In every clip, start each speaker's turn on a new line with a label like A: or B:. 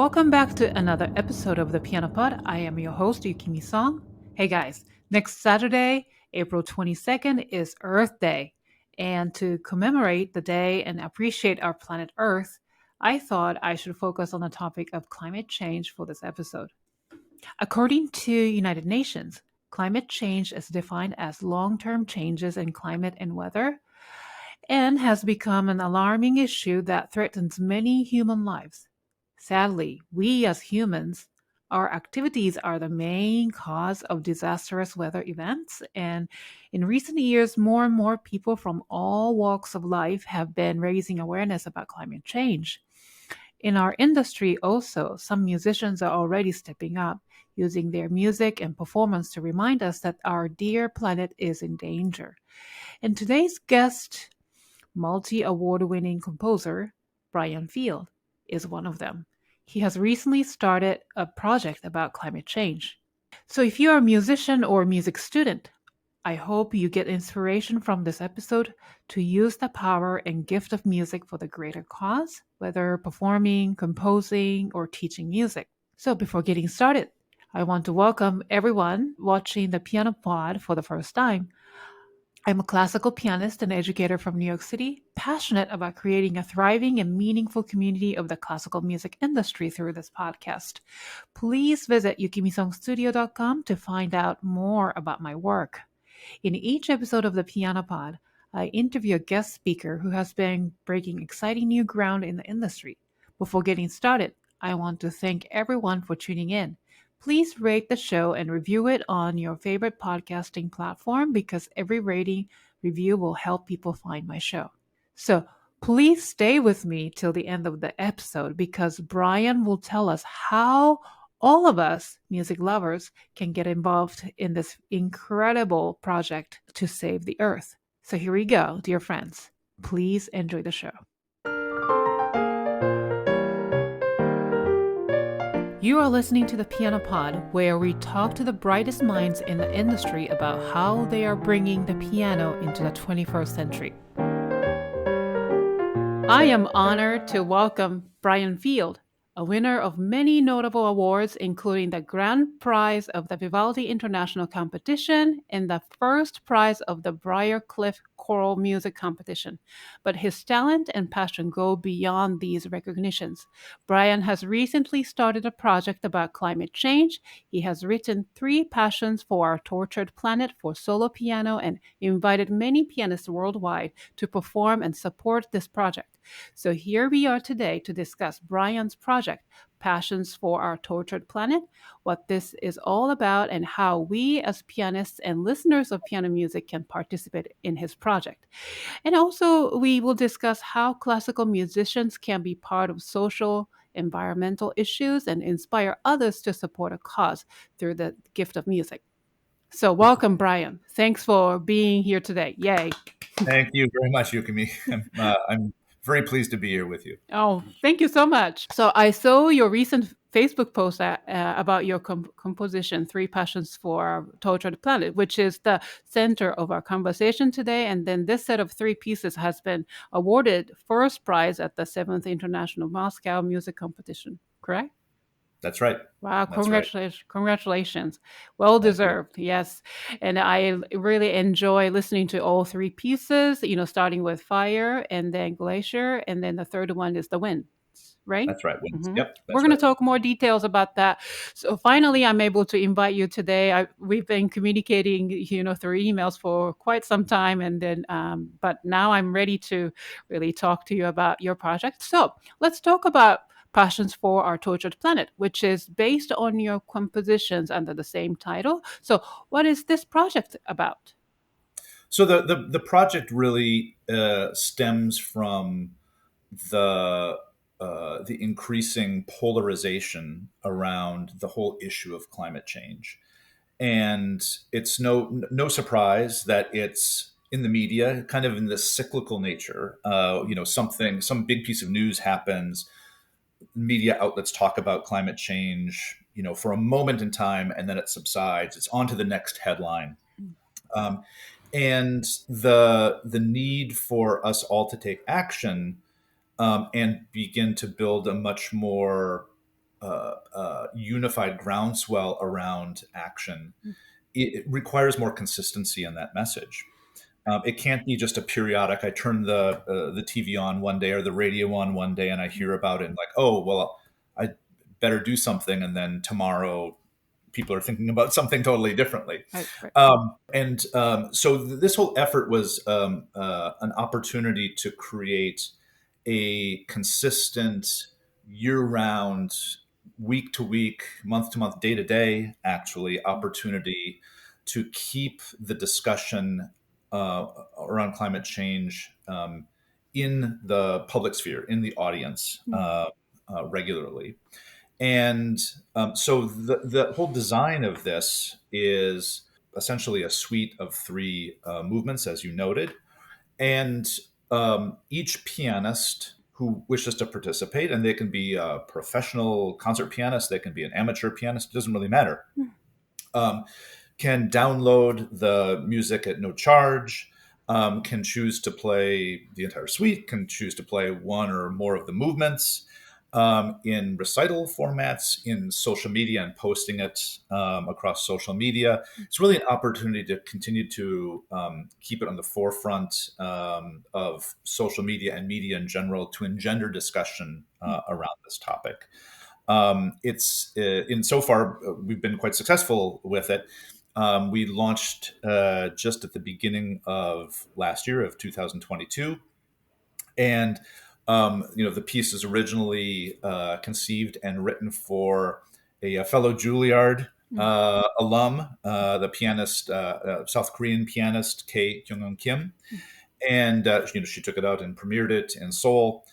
A: welcome back to another episode of the Piano Pod. I am your host, Yukimi Song. Hey guys, next Saturday, April 22nd, is Earth Day. And to commemorate the day and appreciate our planet Earth, I thought I should focus on the topic of climate change for this episode. According to United Nations, climate change is defined as long-term changes in climate and weather and has become an alarming issue that threatens many human lives. Sadly, we as humans, our activities are the main cause of disastrous weather events, and in recent years, more and more people from all walks of life have been raising awareness about climate change. In our industry, also, some musicians are already stepping up, using their music and performance to remind us that our dear planet is in danger. And today's guest, multi-award winning composer Brian Field, is one of them. He has recently started a project about climate change. So if you're a musician or music student, I hope you get inspiration from this episode to use the power and gift of music for the greater cause, whether performing, composing, or teaching music. So before getting started, I want to welcome everyone watching the Piano Pod for the first time. I'm a classical pianist and educator from New York City, passionate about creating a thriving and meaningful community of the classical music industry through this podcast. Please visit yukimisongstudio.com to find out more about my work. In each episode of the Piano Pod, I interview a guest speaker who has been breaking exciting new ground in the industry. Before getting started, I want to thank everyone for tuning in. Please rate the show and review it on your favorite podcasting platform because every rating review will help people find my show. So please stay with me till the end of the episode because Brian will tell us how all of us music lovers can get involved in this incredible project to save the earth. So here we go, dear friends. Please enjoy the show. You are listening to the Piano Pod, where we talk to the brightest minds in the industry about how they are bringing the piano into the 21st century. I am honored to welcome Brian Field, a winner of many notable awards, including the Grand Prize of the Vivaldi International Competition and the first prize of the Briarcliff Choral Music Competition. But his talent and passion go beyond these recognitions. Brian has recently started a project about climate change. He has written 3 Passions for Our Tortured Planet for solo piano and invited many pianists worldwide to perform and support this project. So here we are today to discuss Brian's project, Passions for Our Tortured Planet, what this is all about, and how we as pianists and listeners of piano music can participate in his project. And also, we will discuss how classical musicians can be part of social, environmental issues and inspire others to support a cause through the gift of music. So welcome, Brian. Thanks for being here today. Yay.
B: Thank you very much, Yukimi. I'm very pleased to be here with you.
A: Oh, thank you so much. So I saw your recent Facebook post about your composition, 3 Passions for Our Tortured Planet, which is the center of our conversation today. And then this set of 3 pieces has been awarded first prize at the 7th International Moscow Music Competition, correct?
B: That's right.
A: Wow,
B: That's right.
A: congratulations. Well
B: Thank you.
A: deserved, yes. And I really enjoy listening to all 3 pieces, starting with Fire and then Glacier, and then the third one is The Wind, right?
B: That's right.
A: hmm
B: Yep,
A: We're
B: that's
A: going to
B: right.
A: talk more details about that. So finally, I'm able to invite you today. We've been communicating, through emails for quite some time, and then, but now I'm ready to really talk to you about your project. So let's talk about Passions for Our Tortured Planet, which is based on your compositions under the same title. So, what is this project about?
B: So the project really stems from the the increasing polarization around the whole issue of climate change, and it's no surprise that it's in the media, kind of in this cyclical nature. Some big piece of news happens, media outlets talk about climate change, for a moment in time, and then it subsides. It's on to the next headline. Um, and the need for us all to take action and begin to build a much more unified groundswell around action, it requires more consistency in that message. It can't be just a periodic. I turn the TV on one day or the radio on one day, and I hear about it, and like, oh well, I better do something, and then tomorrow people are thinking about something totally differently.
A: Right, right.
B: So this whole effort was an opportunity to create a consistent, year-round, week-to-week, month-to-month, day-to-day, actually, opportunity to keep the discussion around climate change in the public sphere, in the audience, regularly. And so the whole design of this is essentially a suite of three movements, as you noted. And each pianist who wishes to participate, and they can be a professional concert pianist, they can be an amateur pianist, it doesn't really matter, um, can download the music at no charge, can choose to play the entire suite, can choose to play one or more of the movements in recital formats, in social media, and posting it across social media. It's really an opportunity to continue to keep it on the forefront of social media and media in general to engender discussion around this topic. It's in so far we've been quite successful with it. We launched just at the beginning of last year of 2022, and the piece is originally conceived and written for a fellow Juilliard alum, the pianist, South Korean pianist Kyung Eun Kim, and she took it out and premiered it in Seoul.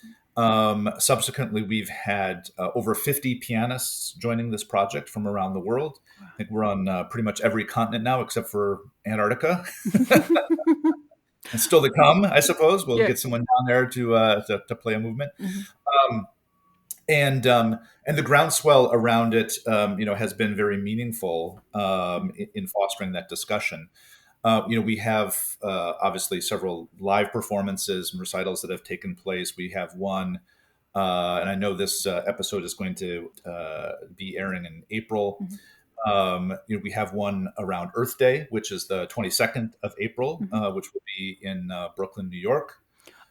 B: Subsequently, we've had over 50 pianists joining this project from around the world. I think we're on pretty much every continent now, except for Antarctica. And still to come, I suppose. We'll get someone down there to play a movement. Um, and the groundswell around it, has been very meaningful in fostering that discussion. We have obviously several live performances and recitals that have taken place. We have one, and I know this episode is going to be airing in April. We have one around Earth Day, which is the 22nd of April, which will be in Brooklyn, New York.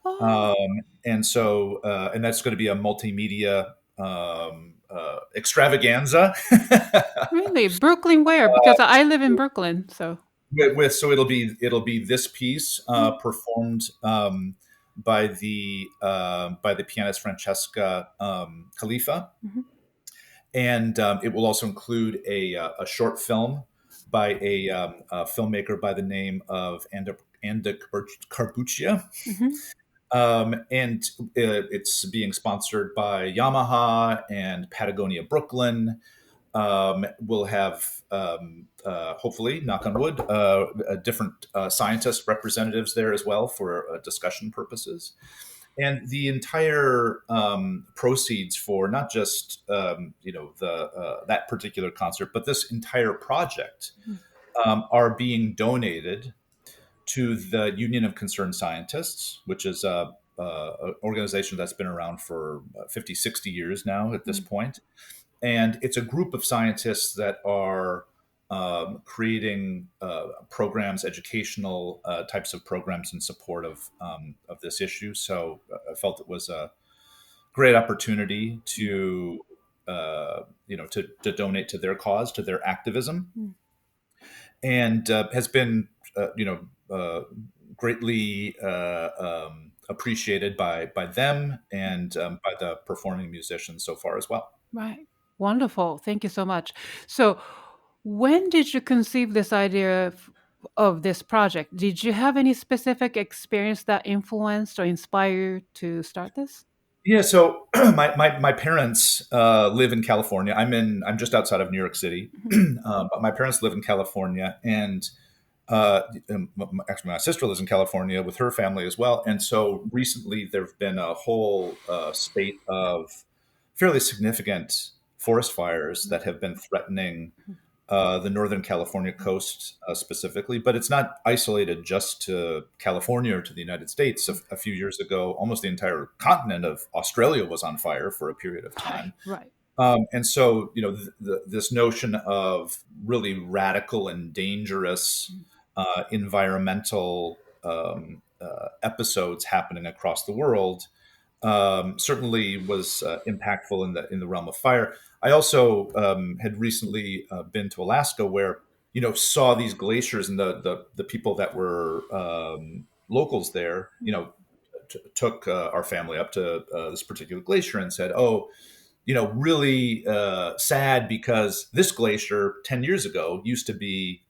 A: Oh,
B: And that's going to be a multimedia extravaganza.
A: really? Brooklyn where? Because I live in Brooklyn, so.
B: So it'll be this piece performed by the pianist Francesca Khalifa, and it will also include a short film by a filmmaker by the name of Anda Carbuccia. And it's being sponsored by Yamaha and Patagonia Brooklyn. We'll have, hopefully, knock on wood, different scientist representatives there as well for discussion purposes. And the entire proceeds for not just that particular concert, but this entire project are being donated to the Union of Concerned Scientists, which is an organization that's been around for 50, 60 years now at this point. And it's a group of scientists that are creating programs, educational types of programs in support of this issue. So I felt it was a great opportunity to donate to their cause, to their activism, and has been greatly appreciated by them and by the performing musicians so far as well.
A: Right. Wonderful. Thank you so much. So, when did you conceive this idea of this project? Did you have any specific experience that influenced or inspired you to start this?
B: Yeah, so my parents live in California. I'm just outside of New York City, but my parents live in California, and actually my sister lives in California with her family as well. And so recently there have been a whole spate of fairly significant forest fires that have been threatening the Northern California coast specifically, but it's not isolated just to California or to the United States. A few years ago, almost the entire continent of Australia was on fire for a period of time.
A: Right.
B: And so, this notion of really radical and dangerous environmental episodes happening across the world certainly was impactful in the realm of fire. I also had recently been to Alaska, where saw these glaciers, and the people that were locals there, took our family up to this particular glacier and said, "Oh, really sad because this glacier 10 years ago used to be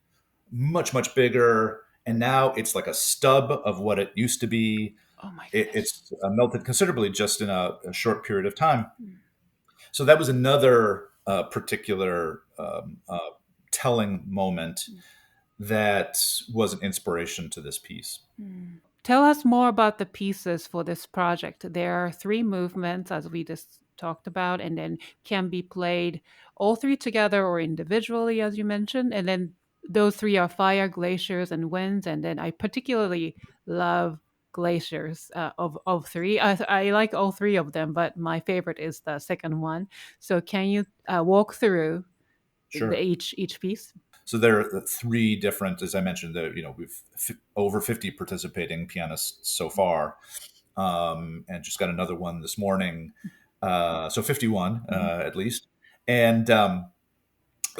B: much, much bigger. And now it's like a stub of what it used to be.
A: Oh my goodness.
B: It's melted considerably just in a short period of time."
A: Mm,
B: So that was another particular telling moment
A: mm,
B: that was an inspiration to this piece.
A: mm. Tell us more about the pieces for this project. There are three movements, as we just talked about, and then can be played all three together or individually, as you mentioned. And then those three are fire, glaciers, and winds. And then I particularly love glaciers of three. I like all three of them, but my favorite is the second one. So can you walk through
B: Sure.
A: each piece?
B: So there are three different, as I mentioned, we've over 50 participating pianists so far, and just got another one this morning. So 51
A: Mhm,
B: at least. And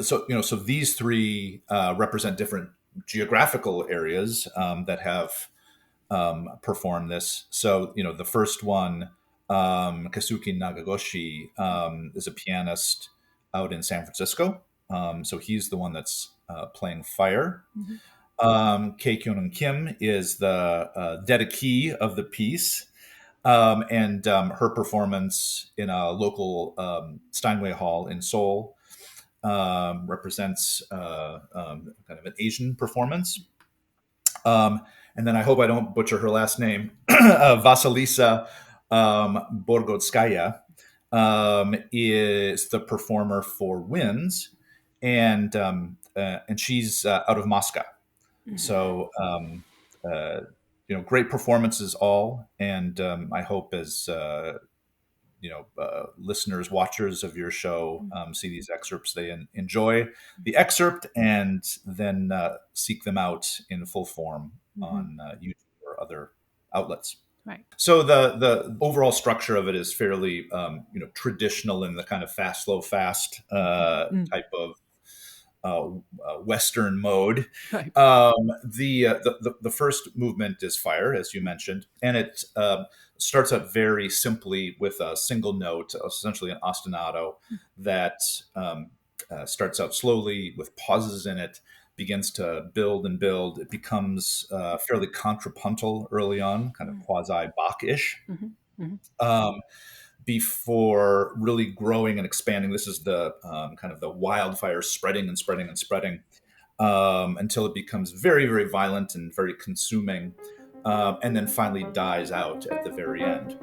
B: so these three represent different geographical areas that have performed this. So the first one, Keisuke Nakagoshi, is a pianist out in San Francisco. So he's the one that's playing fire.
A: mhm,
B: Kyung Eun Kim is the dedicee of the piece, and her performance in a local Steinway Hall in Seoul represents kind of an Asian performance. And then I hope I don't butcher her last name, Vasilisa Bogorodskaya is the performer for Winds, and she's out of Moscow.
A: mhm,
B: So great performances all, and I hope as listeners, watchers of your show
A: mhm,
B: see these excerpts, they enjoy the excerpt and then seek them out in full form
A: mhm.
B: on YouTube or other outlets.
A: Right.
B: So the overall structure of it is fairly traditional in the kind of fast, slow, fast
A: Mm,
B: type of Western mode.
A: right.
B: The first movement is fire, as you mentioned, and it starts out very simply with a single note, essentially an ostinato, that starts out slowly with pauses in it, begins to build and build. It becomes fairly contrapuntal early on, kind of
A: Mm,
B: quasi Bach-ish.
A: mhm, mhm,
B: Um, Before really growing and expanding. This is the kind of the wildfire spreading and spreading and spreading until it becomes very, very violent and very consuming, and then finally dies out at the very end.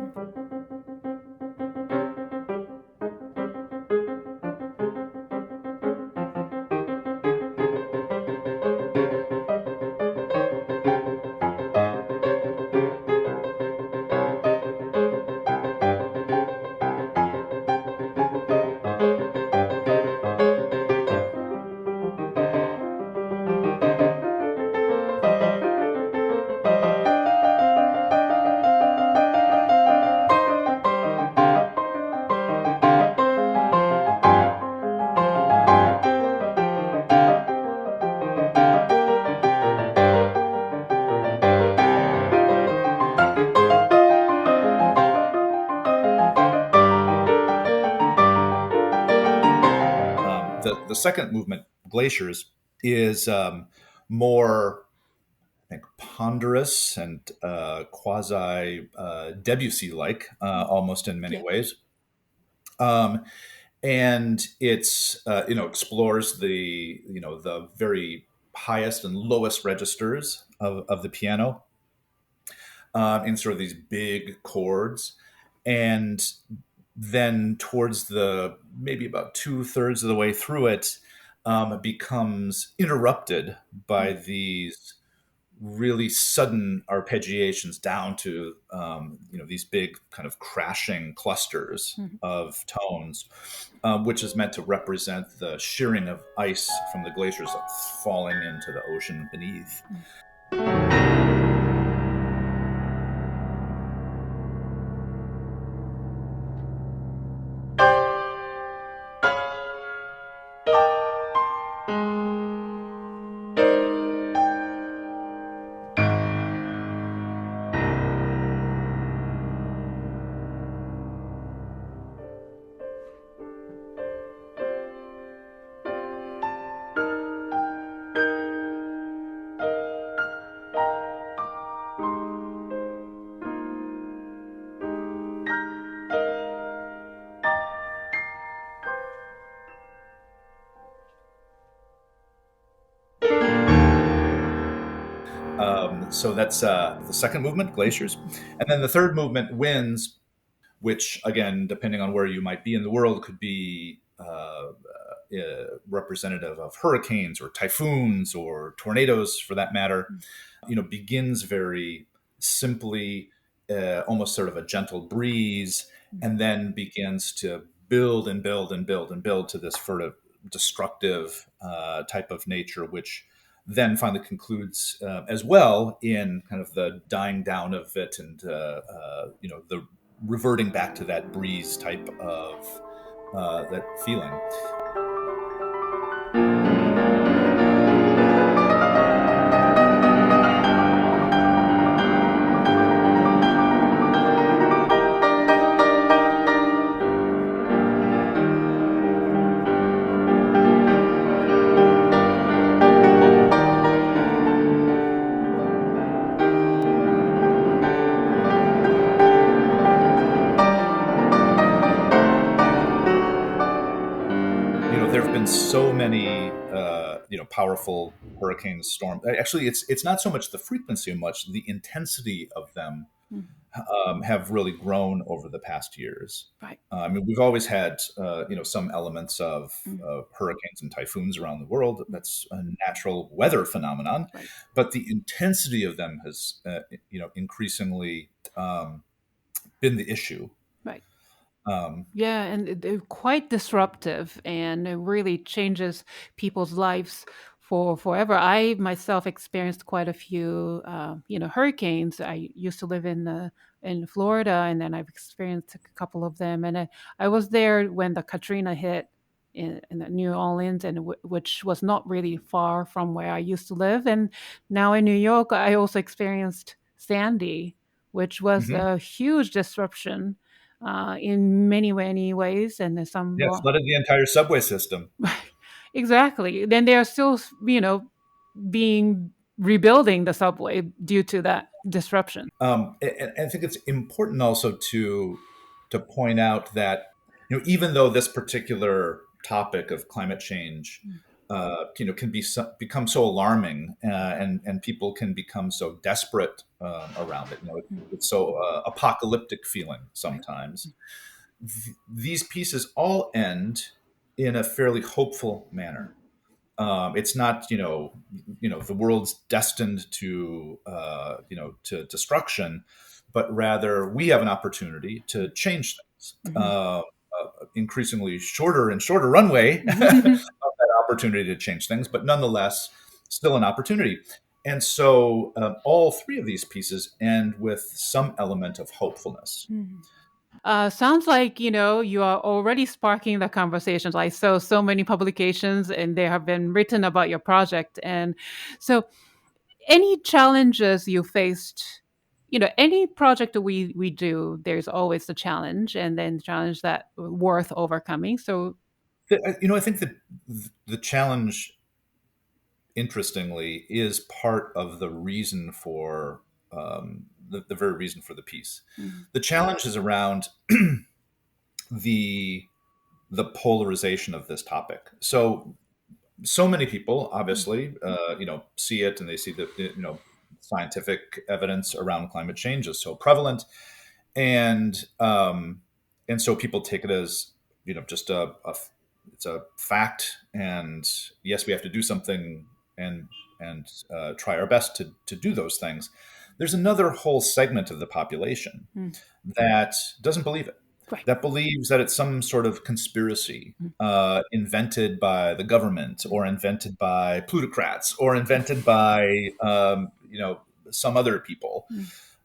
B: The second movement, Glaciers, is more, I think, ponderous and quasi Debussy like,
A: mm.
B: almost in many
A: Yeah.
B: ways. Um, and it's explores the very highest and lowest registers of the piano in sort of these big chords, and then towards the maybe about 2/3 of the way through it, it becomes interrupted by
A: Mm,
B: these really sudden arpeggiations down to these big kind of crashing clusters
A: Mhm.
B: of tones, which is meant to represent the shearing of ice from the glaciers falling into the ocean beneath. So that's the second movement, Glaciers. And then the third movement, Winds, which, again, depending on where you might be in the world, could be representative of hurricanes or typhoons or tornadoes for that matter. Begins very simply, almost sort of a gentle breeze, and then begins to build and build and build and build to this sort of destructive type of nature, which then finally concludes as well in kind of the dying down of it, and the reverting back to that breeze type of that feeling. There have been so many powerful hurricane storms. Actually, it's not so much the frequency, much the intensity of them
A: Mhm.
B: have really grown over the past years.
A: Right.
B: I mean, we've always had some elements of
A: Mhm.
B: hurricanes and typhoons around the world.
A: Mhm.
B: That's a natural weather phenomenon,
A: Right.
B: but the intensity of them has increasingly been the issue.
A: Right.
B: Um,
A: Yeah, and they're quite disruptive, and it really changes people's lives for forever. I myself experienced quite a few, hurricanes. I used to live in Florida, and then I've experienced a couple of them. And I was there when the Katrina hit in New Orleans, and which was not really far from where I used to live. And now in New York, I also experienced Sandy, which was
B: mhm.
A: a huge disruption in many, many ways, and there's some
B: Yeah,
A: more.
B: flooded the entire subway system.
A: Exactly. Then they are still, being rebuilding the subway due to that disruption.
B: And I think it's important also to point out that even though this particular topic of climate change can become so alarming, and people can become so desperate around it. It's so apocalyptic feeling
A: Right.
B: sometimes. These pieces all end in a fairly hopeful manner. It's not the world's destined to to destruction, but rather we have an opportunity to change things.
A: Mhm.
B: Increasingly shorter and shorter runway of that opportunity to change things, but nonetheless still an opportunity. And so all three of these pieces end with some element of hopefulness.
A: Mhm. Sounds like you are already sparking the conversations. I saw so many publications, and they have been written about your project. And so, any challenges you faced? Any project that we do, there's always the challenge, and then the challenge that worth overcoming. So,
B: I think that the challenge, interestingly, is part of the reason for the very reason for the piece.
A: mm,
B: The challenge is around the the polarization of this topic. So many people
A: mm,
B: obviously see it, and they see that scientific evidence around climate change is so prevalent, and so people take it as just it's a fact, and yes, we have to do something, and try our best to do those things. There's another whole segment of the population that doesn't believe it,
A: Right.
B: that believes that it's some sort of conspiracy invented by the government, or invented by plutocrats, or invented by some other people.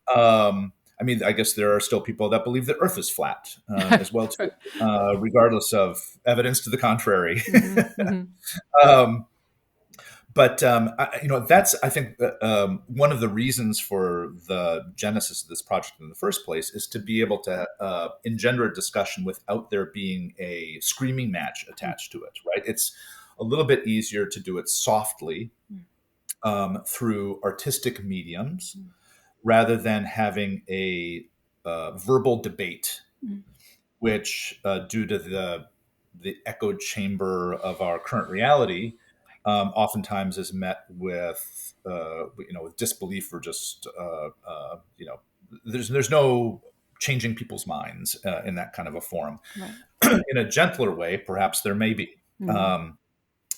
B: I mean, I guess there are still people that believe the Earth is flat as well too, regardless of evidence to the contrary. um, but that's, I think, one of the reasons for the genesis of this project in the first place, is to be able to engender a discussion without there being a screaming match attached to it. Right? It's a little bit easier to do it softly through artistic mediums, rather than having a verbal debate, which, due to the echo chamber of our current reality, oftentimes is met with with disbelief, or just there's no changing people's minds in that kind of a forum.
A: Right.
B: In a gentler way, perhaps there may be.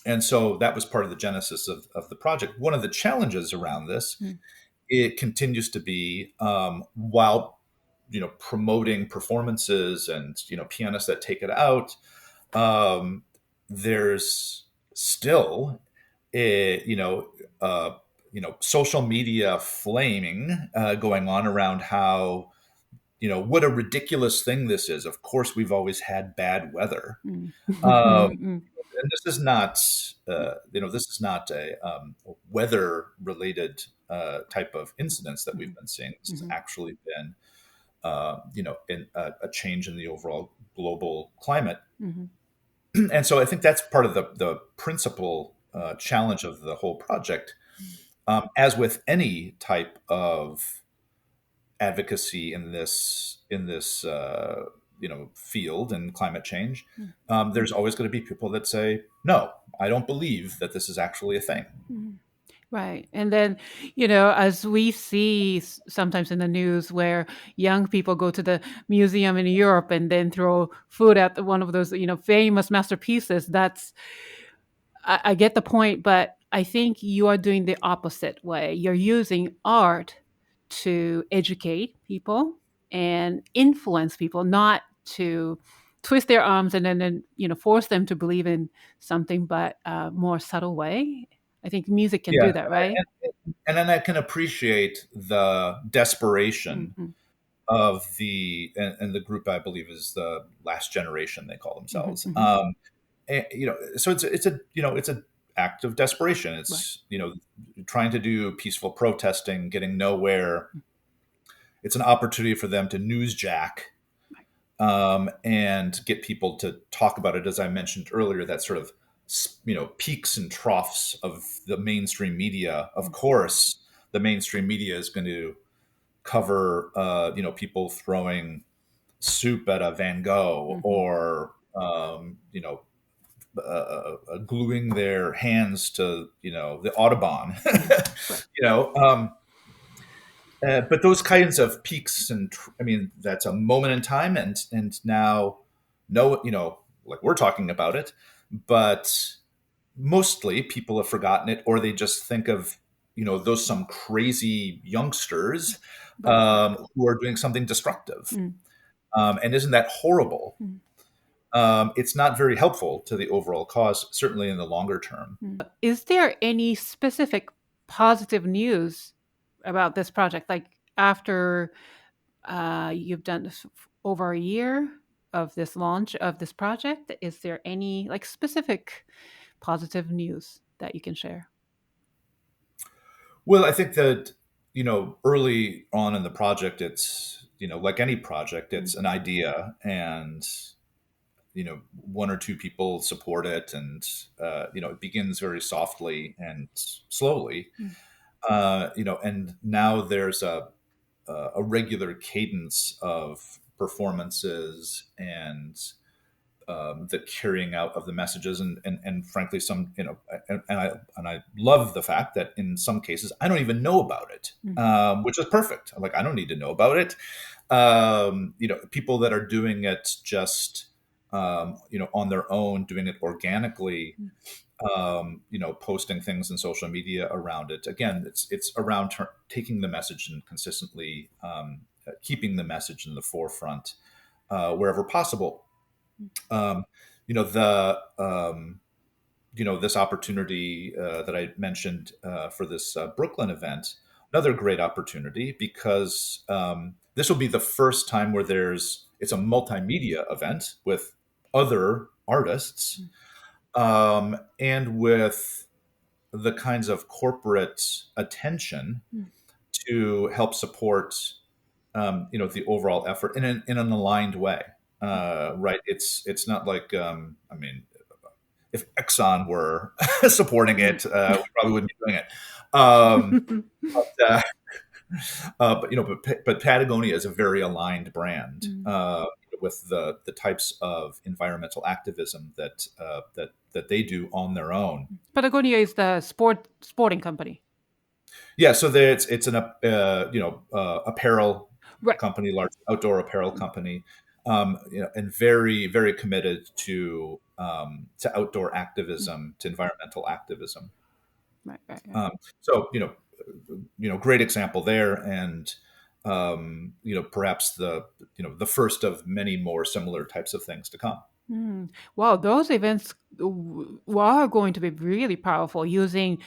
B: And so that was part of the genesis of the project. One of the challenges around this, it continues to be, while promoting performances and pianists that take it out, there's still social media flaming going on around how what a ridiculous thing this is. Of course, we've always had bad weather. And this is not, a weather related type of incidents that we've been seeing. This has actually been, a change in the overall global climate. And so I think that's part of the principal challenge of the whole project. As with any type of advocacy in this field and climate change, there's always going to be people that say, no, I don't believe that this is actually a thing.
A: Right. And then, as we see sometimes in the news, where young people go to the museum in Europe and then throw food at one of those, famous masterpieces, I get the point, but I think you are doing the opposite way. You're using art to educate people and influence people, not to twist their arms and then force them to believe in something, but a more subtle way. I think music can
B: Yeah.
A: do that, right?
B: And then I can appreciate the desperation of and the group, I believe, is the Last Generation, they call themselves. So it's an act of desperation. It's trying to do peaceful protesting, getting nowhere. It's an opportunity for them to newsjack and get people to talk about it. As I mentioned earlier, that sort of peaks and troughs of the mainstream media. Of course, the mainstream media is going to cover people throwing soup at a Van Gogh, or gluing their hands to the Audubon. But those kinds of peaks that's a moment in time, and now like we're talking about it, but mostly people have forgotten it, or they just think of those some crazy youngsters who are doing something destructive. And isn't that horrible? It's not very helpful to the overall cause, certainly in the longer term.
A: Is there any specific positive news about this project? Like, after you've done this over a year of this launch of this project, is there any specific positive news that you can share?
B: Well, I think that early on in the project, it's like any project, it's an idea, and one or two people support it, and it begins very softly and slowly. And now there's a regular cadence of performances, and the carrying out of the messages, and frankly, some and I love the fact that in some cases I don't even know about it, which is perfect. I'm like, I don't need to know about it. People that are doing it just on their own, doing it organically, posting things in social media around it. Again, it's around taking the message and consistently keeping the message in the forefront wherever possible. Um, the this opportunity that I mentioned for this Brooklyn event, another great opportunity because this will be the first time where it's a multimedia event with other artists and with the kinds of corporate attention to help support the overall effort in an aligned way. Right? It's not like if Exxon were supporting it, we probably wouldn't be doing it. But, but Patagonia is a very aligned brand with the types of environmental activism that they do on their own.
A: Patagonia is the sporting company.
B: Yeah, so it's an apparel
A: Right.
B: company, large outdoor apparel company, and very very committed to outdoor activism, to environmental activism.
A: Right, right, right.
B: So great example there, and perhaps the first of many more similar types of things to come.
A: Wow, those events are going to be really powerful using,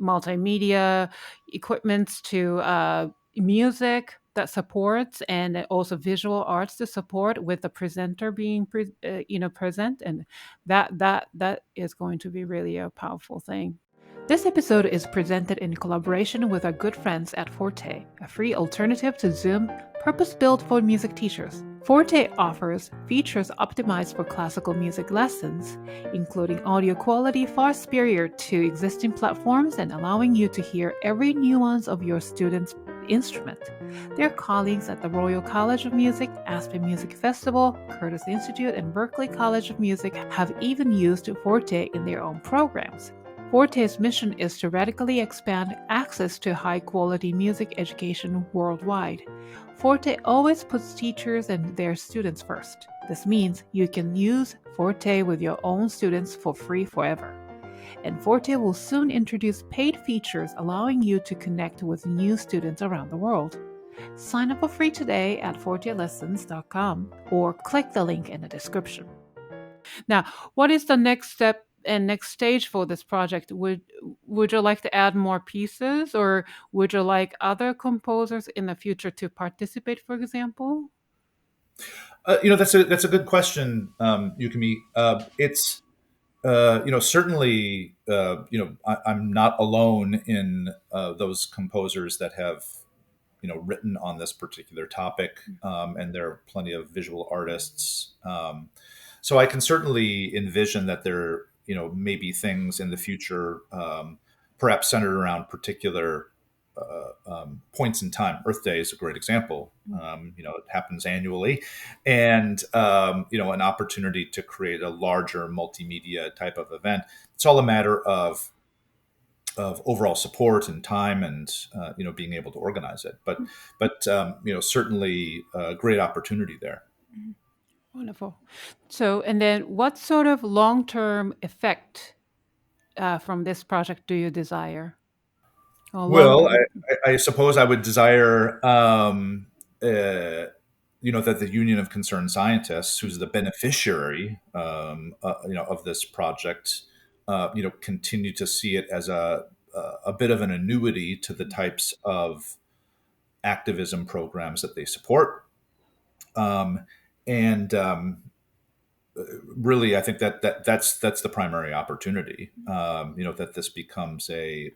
A: multimedia equipments to music that supports and also visual arts to support with the presenter being present, and that is going to be really a powerful thing. This episode is presented in collaboration with our good friends at Forte, a free alternative to Zoom purpose-built for music teachers. Forte offers features optimized for classical music lessons, including audio quality far superior to existing platforms and allowing you to hear every nuance of your student's instrument. Their colleagues at the Royal College of Music, Aspen Music Festival, Curtis Institute, and Berklee College of Music have even used Forte in their own programs. Forte's mission is to radically expand access to high-quality music education worldwide. Forte always puts teachers and their students first. This means you can use Forte with your own students for free forever. And Forte will soon introduce paid features allowing you to connect with new students around the world. Sign up for free today at fortelessons.com or click the link in the description. Now, what is the next step and next stage for this project? Would you like to add more pieces, or would you like other composers in the future to participate, for example?
B: That's a good question, Yukimi. It's certainly I'm not alone in those composers that have written on this particular topic, and there are plenty of visual artists. So I can certainly envision that there may be things in the future, perhaps centered around particular points in time. Earth Day is a great example. It happens annually, and an opportunity to create a larger multimedia type of event. It's all a matter of overall support and time, and being able to organize it. But certainly a great opportunity there.
A: Wonderful. So, and then what sort of long-term effect from this project do you desire? Or
B: Well,
A: long-term?
B: I suppose I would desire, that the Union of Concerned Scientists, who's the beneficiary, of this project, continue to see it as a bit of an annuity to the types of activism programs that they support, and really, I think that's the primary opportunity. That this becomes a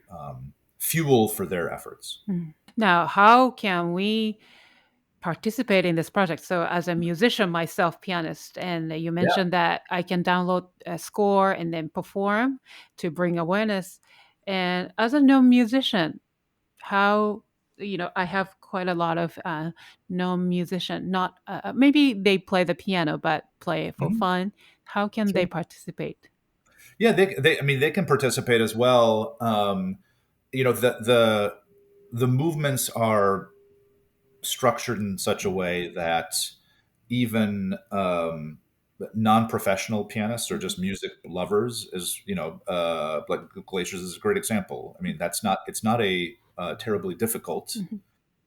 B: fuel for their efforts.
A: Now, how can we participate in this project? So, as a musician myself, pianist, and you
B: Yeah.
A: mentioned that I can download a score and then perform to bring awareness. And as a non-musician, how I have quite a lot of non-musician, not maybe they play the piano but play it for
B: Mhm.
A: fun. How can they
B: Sure.
A: participate?
B: Yeah, I mean, they can participate as well. The movements are structured in such a way that even non-professional pianists or just music lovers is, like Glaciers is a great example. I mean, it's not a terribly difficult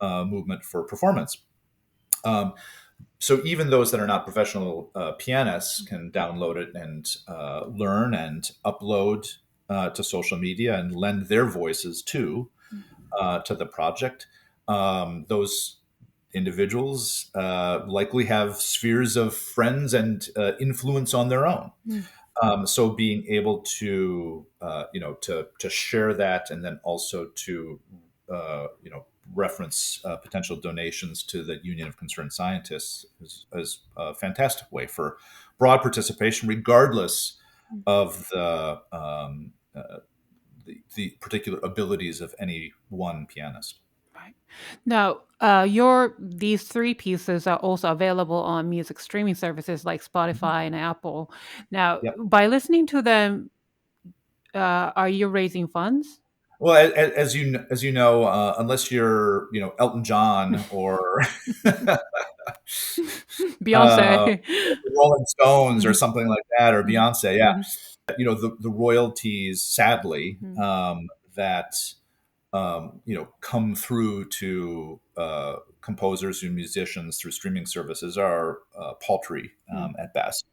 A: Mhm.
B: movement for performance. Um, so even those that are not professional pianists can download it and learn and upload to social media and lend their voices to the project. Those individuals likely have spheres of friends and influence on their own.
A: Mhm.
B: So being able to to share that, and then also to reference potential donations to the Union of Concerned Scientists is a fantastic way for broad participation, regardless of the particular abilities of any one pianist.
A: Right. Now, your these three pieces are also available on music streaming services like
B: Mhm.
A: Spotify and Apple. Now,
B: Yep.
A: by listening to them, are you raising funds?
B: Well, as you know, unless you're Elton John or uh,
A: Beyonce.
B: the Rolling Stones or
A: Mhm.
B: something like that, or
A: Mhm.
B: Beyonce, yeah,
A: Mhm.
B: the royalties, sadly,
A: Mhm.
B: that come through to composers and musicians through streaming services are paltry
A: Mhm.
B: at best.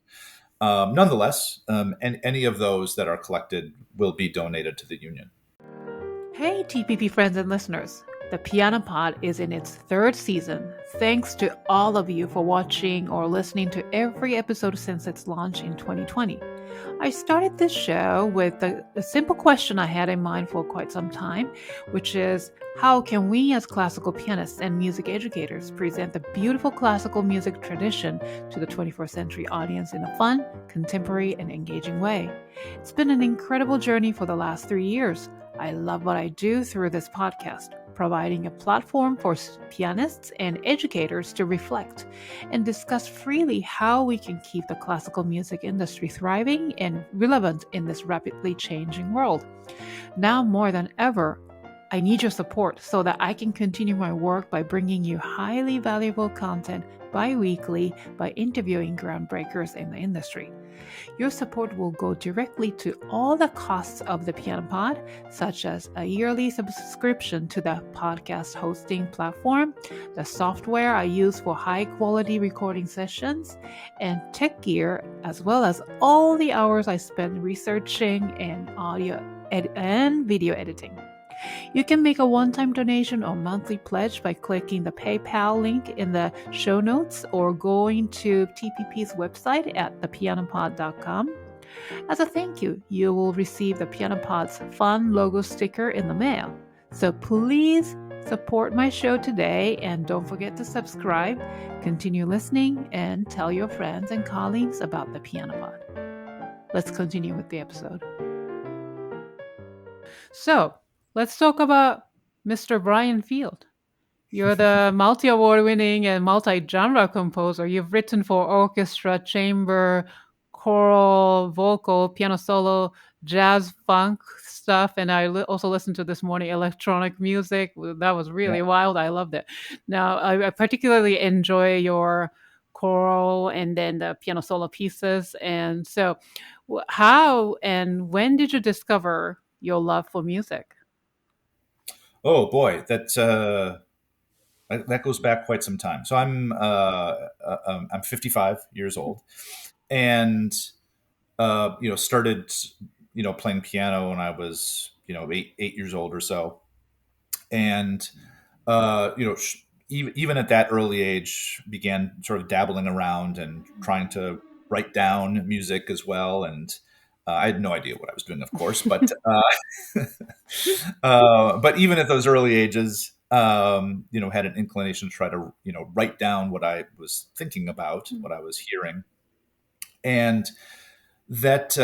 B: Nonetheless, and any of those that are collected will be donated to the union.
A: Hey, TPP friends and listeners. The Piano Pod is in its third season. Thanks to all of you for watching or listening to every episode since its launch in 2020. I started this show with a simple question I had in mind for quite some time, which is how can we, as classical pianists and music educators, present the beautiful classical music tradition to the 21st century audience in a fun, contemporary, and engaging way? It's been an incredible journey for the last 3 years. I love what I do through this podcast, providing a platform for pianists and educators to reflect and discuss freely how we can keep the classical music industry thriving and relevant in this rapidly changing world. Now more than ever, I need your support so that I can continue my work by bringing you highly valuable content bi weekly by interviewing groundbreakers in the industry. Your support will go directly to all the costs of the Piano Pod, such as a yearly subscription to the podcast hosting platform, the software I use for high quality recording sessions, and tech gear, as well as all the hours I spend researching and and video editing. You can make a one time donation or monthly pledge by clicking the PayPal link in the show notes or going to TPP's website at thepianopod.com. As a thank you, you will receive the PianoPod's fun logo sticker in the mail. So please support my show today and don't forget to subscribe, continue listening, and tell your friends and colleagues about the PianoPod. Let's continue with the episode. So, let's talk about Mr. Brian Field. You're the multi award winning and multi genre composer. You've written for orchestra, chamber, choral, vocal, piano solo, jazz, funk stuff. And I also listened to this morning electronic music. That was
B: Yeah.
A: really wild. I loved it. Now, I particularly enjoy your choral and then the piano solo pieces. And so, how and when did you discover your love for music?
B: Oh boy, that goes back quite some time. So I'm 55 years old, and started playing piano when I was eight years old or so, and even at that early age, began sort of dabbling around and trying to write down music as well. And I had no idea what I was doing, of course, but even at those early ages, had an inclination to try to write down what I was thinking about, what I was hearing, and that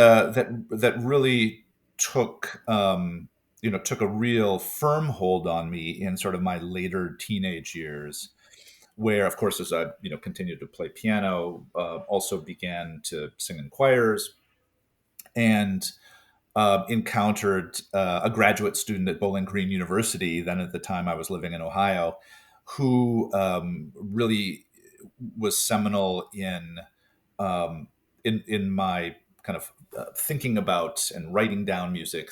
B: really took a real firm hold on me in sort of my later teenage years, where of course as I continued to play piano, also began to sing in choirs, and encountered a graduate student at Bowling Green University. Then at the time I was living in Ohio, who really was seminal in um, in my kind of thinking about and writing down music,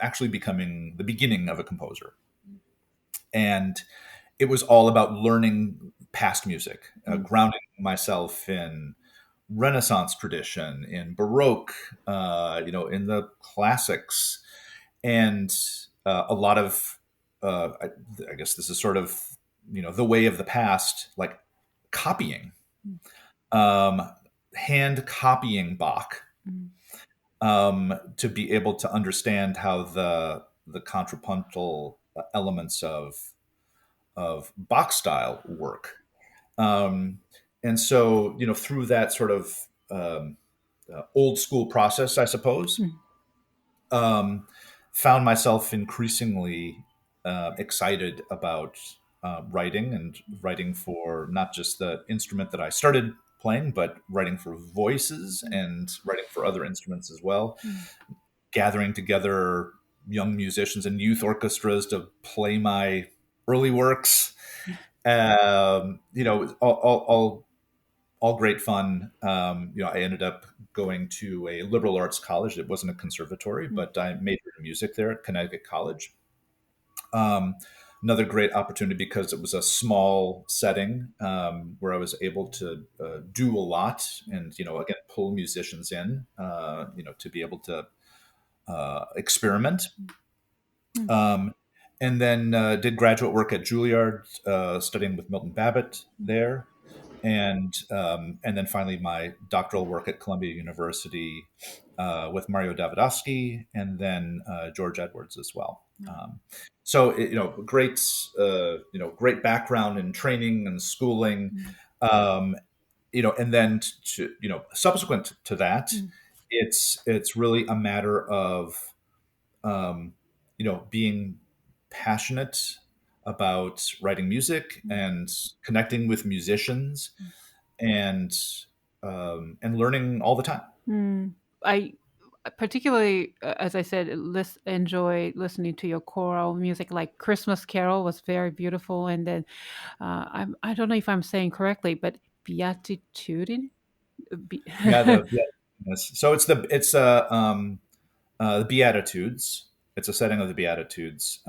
B: actually becoming the beginning of a composer. And it was all about learning past music, grounding myself in Renaissance tradition, in Baroque, in the classics, and a lot of, I guess this is sort of, the way of the past, like copying, um, hand copying Bach, to be able to understand how the contrapuntal elements of Bach style work. And so, through that sort of old school process, I suppose, um, found myself increasingly excited about writing, and writing for not just the instrument that I started playing, but writing for voices and writing for other instruments as well, gathering together young musicians and youth orchestras to play my early works. All great fun. I ended up going to a liberal arts college. It wasn't a conservatory, but I majored in music there at Connecticut College. Um, Another great opportunity because it was a small setting, where I was able to do a lot, and again, pull musicians in, to be able to experiment. Um, and then did graduate work at Juilliard, studying with Milton Babbitt there, and then finally my doctoral work at Columbia University, with Mario Davidovsky, and then George Edwards as well. So great, great background in training and schooling, and then subsequent to that, it's really a matter of being passionate about writing music and connecting with musicians, and learning all the time.
A: I particularly, as I said, enjoy listening to your choral music. Like Christmas Carol was very beautiful, and then I don't know if I'm saying correctly, but Beatitude. Be-
B: Yeah, yes. So it's the Beatitudes. It's a setting of the Beatitudes,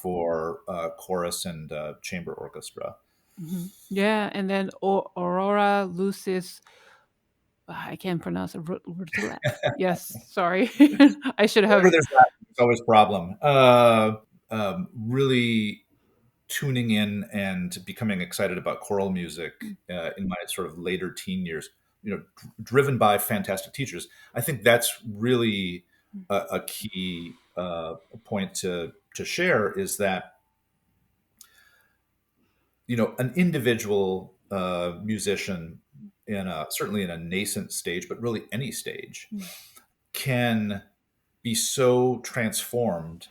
B: for chorus and chamber orchestra.
A: Yeah, and then Aurora Lucis. I can't pronounce it. Yes, sorry. I should
B: Whenever
A: have.
B: there's that, it's always a problem. Really tuning in and becoming excited about choral music in my sort of later teen years, driven by fantastic teachers. I think that's really a key point to share, is that an individual musician, certainly in a nascent stage, but really any stage, can be so transformed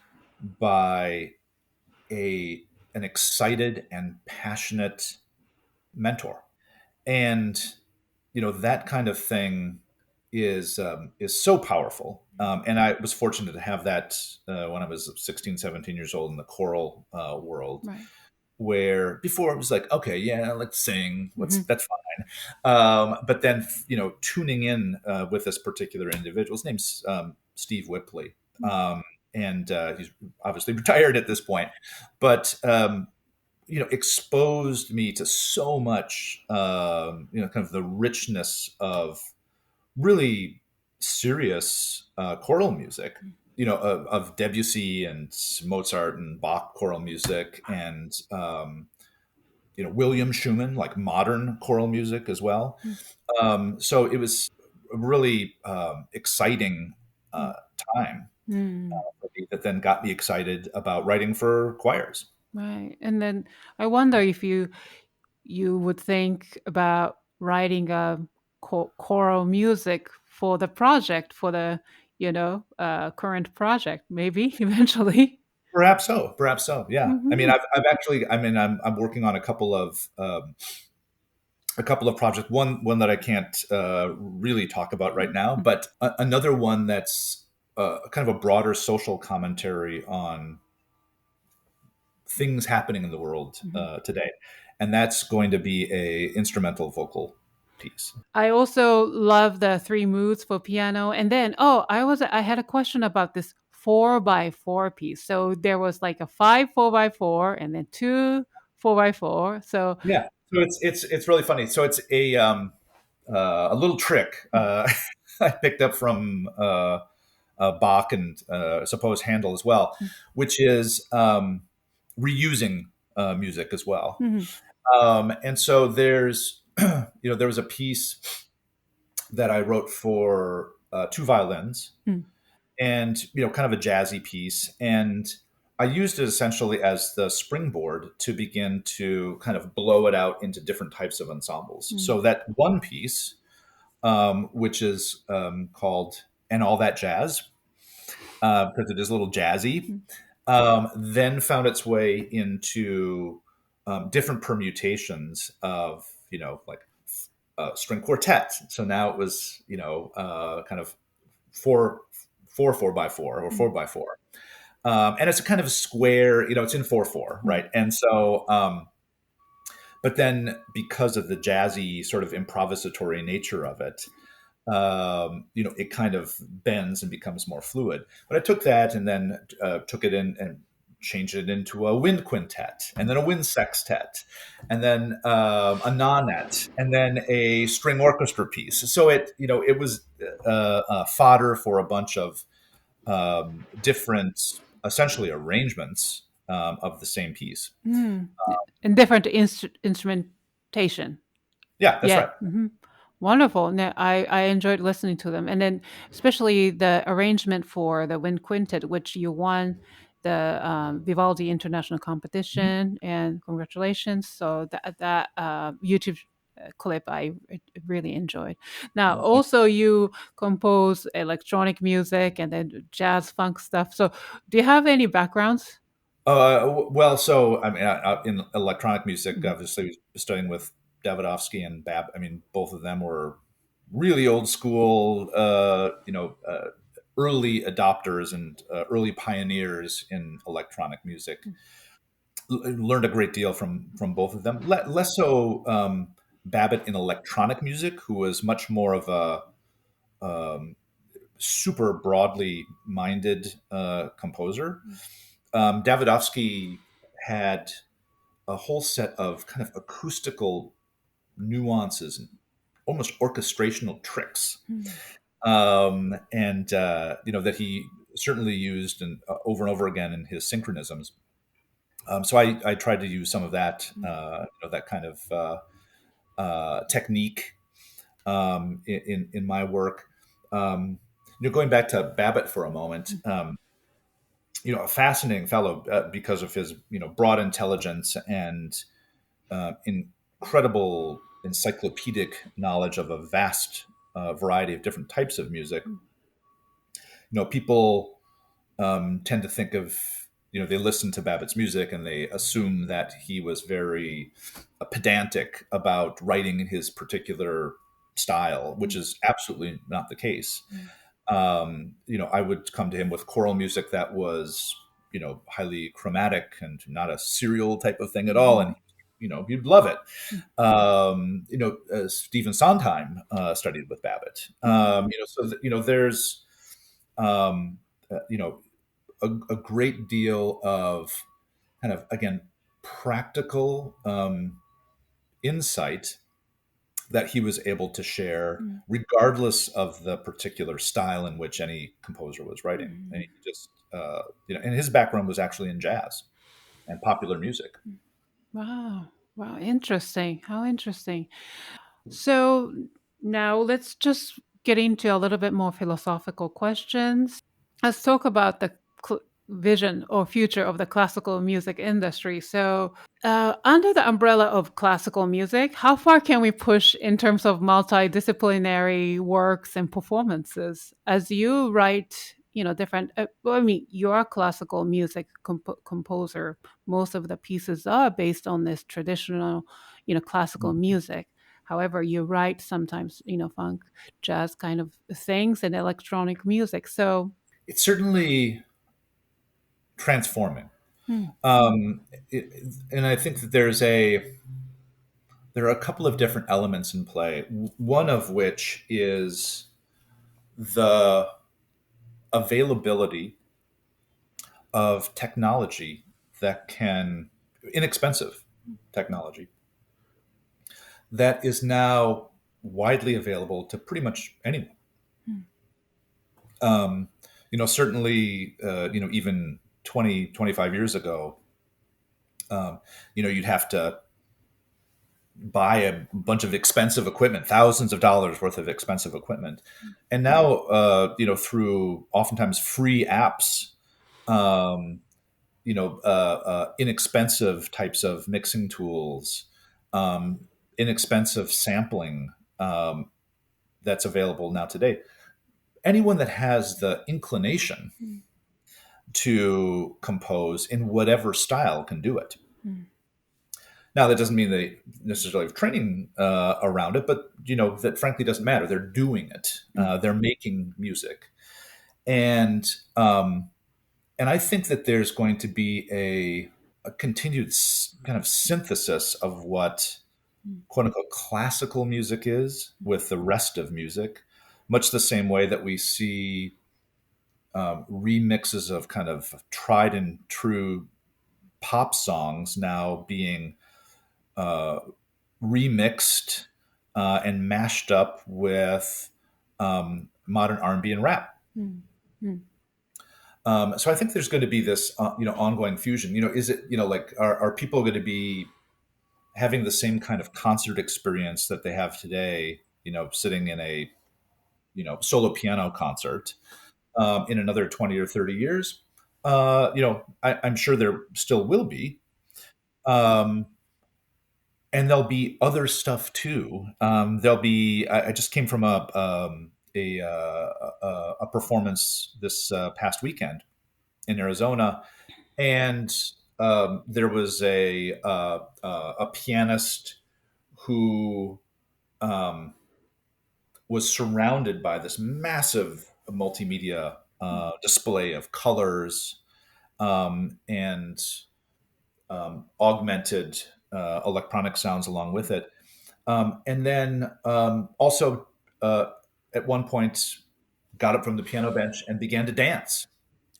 B: by a an excited and passionate mentor. And that kind of thing is so powerful. And I was fortunate to have that when I was 16, 17 years old, in the choral world,
A: Right.
B: where before it was like, okay, yeah, let's sing, that's fine. But then tuning in with this particular individual, his name's Steve Whipley, and he's obviously retired at this point, but exposed me to so much, kind of the richness of really serious choral music, of Debussy and Mozart and Bach choral music, and William Schumann, like modern choral music as well. So it was a really exciting time
A: Mm.
B: for me, that then got me excited about writing for choirs.
A: Right. And then I wonder if you would think about writing a choral music for the project, for the current project, maybe eventually.
B: Perhaps so. Perhaps so. Yeah. I mean,
A: Hmm.
B: I've actually. I mean, I'm working on a couple of projects. One that I can't really talk about right now, but another one that's kind of a broader social commentary on things happening in the world today, and that's going to be a instrumental vocal. piece.
A: I also love the three moods for piano. And then, I had a question about this 4x4 piece. So there was like a 5 4x4 and then two 4x4. So,
B: Yeah, so it's really funny. So it's a little trick I picked up from Bach and suppose Handel as well, which is reusing music as well.
A: mhm,
B: And so there's there was a piece that I wrote for two violins,
A: mm,
B: and kind of a jazzy piece, and I used it essentially as the springboard to begin to kind of blow it out into different types of ensembles.
A: mm,
B: So that one piece, which is called "And All That Jazz," because it is a little jazzy,
A: mm,
B: then found its way into different permutations of like string quartet. So now it was kind of four four by four or
A: mm,
B: four by four, and it's a kind of square. It's in 4/4,
A: mm,
B: right? And so, but then because of the jazzy sort of improvisatory nature of it, it kind of bends and becomes more fluid. But I took that and then took it in and changed it into a wind quintet, and then a wind sextet, and then a nonet, and then a string orchestra piece. So it was fodder for a bunch of different, essentially arrangements of the same piece.
A: mm. And different instrumentation.
B: Yeah, that's
A: Yeah.
B: right.
A: Wonderful. No, I enjoyed listening to them. And then especially the arrangement for the wind quintet, which you won the Vivaldi International
B: Mhm.
A: Competition, and congratulations. So that YouTube clip really enjoyed. Now,
B: Well, thank
A: also you compose electronic music and then jazz funk stuff. So do you have any backgrounds?
B: Well, so I mean, in electronic music,
A: Mhm,
B: obviously, studying with Davidovsky and Bab. I mean, both of them were really old school, early adopters and early pioneers in electronic music. Learned a great deal from both of them. Less so Babbitt in electronic music, who was much more of a super broadly minded composer. Davidovsky had a whole set of kind of acoustical nuances and almost orchestrational tricks,
A: mhm,
B: and that he certainly used over and over again in his synchronisms. So I tried to use some of that that kind of technique in my work. Going back to Babbitt for a moment,
A: mhm,
B: a fascinating fellow because of his broad intelligence and incredible encyclopedic knowledge of a vast variety of different types of music. People tend to think of they listen to Babbitt's music and they assume that he was very pedantic about writing in his particular style, which
A: mhm,
B: is absolutely not the case.
A: mhm,
B: I would come to him with choral music that was, highly chromatic and not a serial type of thing at all,
A: mhm,
B: and you'd love it.
A: mhm,
B: Stephen Sondheim studied with Babbitt.
A: mhm,
B: There's um, you know a great deal of kind of again practical insight that he was able to share
A: mhm,
B: regardless of the particular style in which any composer was writing. And
A: mhm.
B: he just and his background was actually in jazz and popular music.
A: Wow. Wow. Interesting. How interesting. So now let's just get into a little bit more philosophical questions. Let's talk about the vision or future of the classical music industry. So, under the umbrella of classical music, how far can we push in terms of multidisciplinary works and performances? As you write, different. Well, I mean, you're a classical music composer. Most of the pieces are based on this traditional, classical music. However, you write sometimes, funk, jazz kind of things and electronic music. So,
B: It's certainly transforming.
A: hmm,
B: And I think that there are a couple of different elements in play. One of which is the availability of technology that can inexpensive technology that is now widely available to pretty much anyone.
A: Mm.
B: Um, certainly, even 20, 25 years ago, you'd have to buy a bunch of expensive equipment, thousands of dollars worth of expensive equipment. And now, through oftentimes free apps, um, inexpensive types of mixing tools, um, inexpensive sampling that's available now today. Anyone that has the inclination
A: Mm.
B: to compose in whatever style can do it.
A: Mm.
B: Now, that doesn't mean they necessarily have training around it, but that frankly doesn't matter. They're doing it.
A: Mm.
B: They're making music, and um, and I think that there's going to be a continued kind of synthesis of what
A: Mm.
B: quote unquote classical music is with the rest of music, much the same way that we see remixes of kind of tried and true pop songs now being uh, remixed and mashed up with modern R&B and rap.
A: Mm. Mm.
B: So I think there's going to be this, ongoing fusion. Is it, like, are people going to be having the same kind of concert experience that they have today? Sitting in a, solo piano concert in another 20 or 30 years? I'm sure there still will be. Um, and there'll be other stuff too. There'll be. I just came from a performance this past weekend in Arizona, and there was a pianist who um, was surrounded by this massive multimedia display of colors and augmented electronic sounds along with it. And then also at one point got up from the piano bench and began to dance.